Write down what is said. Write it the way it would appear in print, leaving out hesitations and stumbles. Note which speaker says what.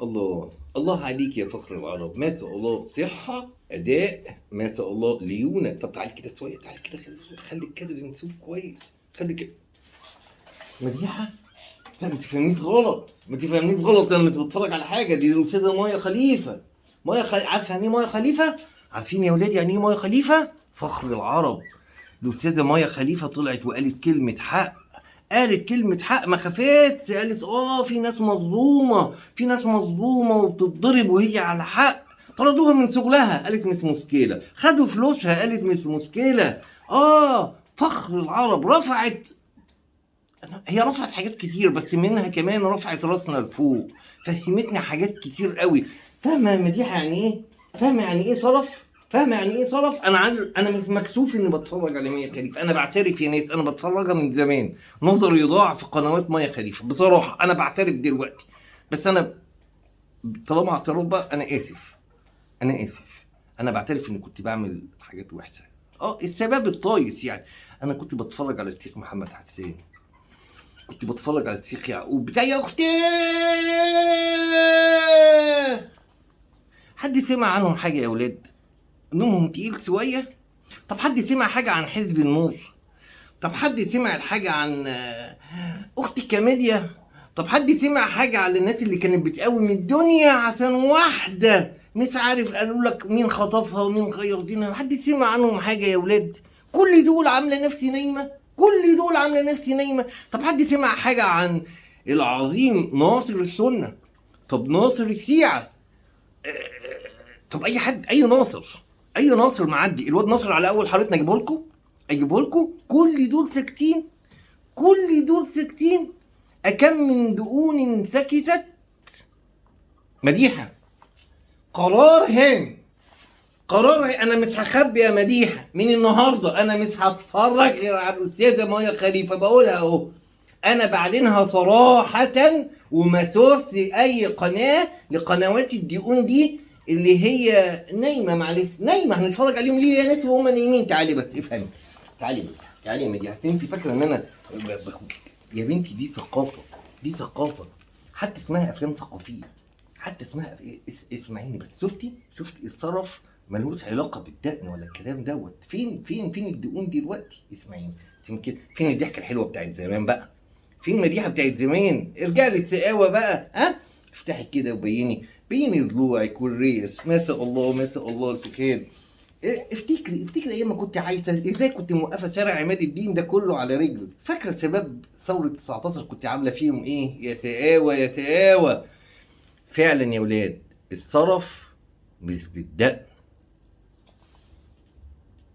Speaker 1: الله الله عليك يا فخر العرب، ما شاء الله، صحة، أداء، ما شاء الله، ليونة. طب تعالي كده شوية، تعالي كده، خلي الكادر نشوف كويس، خلي كده. مديحة؟ لا ما تفهمنيش غلط، ما تفهمنيش غلط، أنا مش بتفرج على حاجة، دي الأستاذة مايا خليفة. عارفة يعني إيه مايا خليفة؟ عارفين يا ولاد يعني إيه مايا خليفة؟ فخر العرب. الأستاذة مايا خليفة طلعت وقالت كلمة حق، قالت كلمة حق ما خفتش، قالت في ناس مظلومة، في ناس مظلومة وبتتضرب وهي على حق. طردوها من شغلها، قالت مش مشكلة. خدوا فلوسها، قالت مش مشكلة. فخر العرب رفعت، هي رفعت حاجات كتير، بس منها كمان رفعت راسنا لفوق، فهمتني حاجات كتير قوي. فاهمة يا مديحة يعني ايه؟ فاهمة يعني ايه صرف؟ فاهمة يعني ايه صرف؟ انا مش مكسوف اني بتفرج على مية خليفة، انا بعترف يا ناس، انا بتفرجها من زمان، نظري يضاع في قنوات مية خليفة بصراحة، انا بعترف دلوقتي. بس انا طالما اعتراف بقى، انا اسف، انا اسف، انا بعترف اني كنت بعمل حاجات وحشة. السبب الطايس يعني، انا كنت بتفرج على الشيخ محمد حسين، كنت بتفرج على الشيخ يعقوب بتاع يا اختي. حد سمع عنهم حاجه يا ولاد؟ نومهم تقيل شويه. طب حد سمع حاجه عن حزب النور؟ طب حد سمع الحاجه عن اخت كاميديا؟ طب حد سمع حاجه على الناس اللي كانت بتقوم الدنيا عشان واحده مش عارف قالوا لك مين خطفها ومين غير دينها؟ حد سمع عنهم حاجه يا ولاد؟ كل دول عامله نفسي نايمه، كل دول عامله نفسي نايمه. طب حد سمع حاجه عن العظيم ناصر السنه؟ طب ناصر الشيعه؟ طب اي حد، اي ناصر، اي ناصر معدي، الواد ناصر على اول حارتنا اجيبه لكم، اجيبه لكم. كل دول ساكتين، كل دول ساكتين. أكم من دقون سكتت. مديحة قرار هام، قرار. انا مش هخبي يا مديحة، من النهارده انا مش هتفرج غير على الاستاذة مايا خليفة، بقولها اهو، انا بعلنها صراحة، وما شفت اي قناة لقنوات الدقون دي اللي هي نايمة. معلش نايمة، هنتفرج عليهم ليه يا ناس وهم نايمين؟ تعالي بس افهمي، تعالي بس، تعالي يا مديحة، انت فاكرة ان انا يا بنتي دي ثقافة، دي ثقافة، حتى اسمها افلام ثقافية، حتى اسمها اسمعيني بس. شفتي الصرف ملوش علاقه بالدقن ولا الكلام دوت. فين الدقون دلوقتي؟ اسمعيني، فين الضحكه الحلوه بتاعت زمان بقى؟ فين المديحه بتاعت زمان؟ ارجعي للتقاوه بقى، افتحي كده بيني ضلوعك والريس، ما شاء الله ما شاء الله الفخاد. افتكري ايام ما كنت عايزه، ازاي كنت موقفه شارع عماد الدين ده كله على رجل؟ فاكره شباب ثوره 19 كنت عامله فيهم ايه؟ يا تقاوه يا تقاوه. فعلا يا ولاد، الصرف مش بالدق،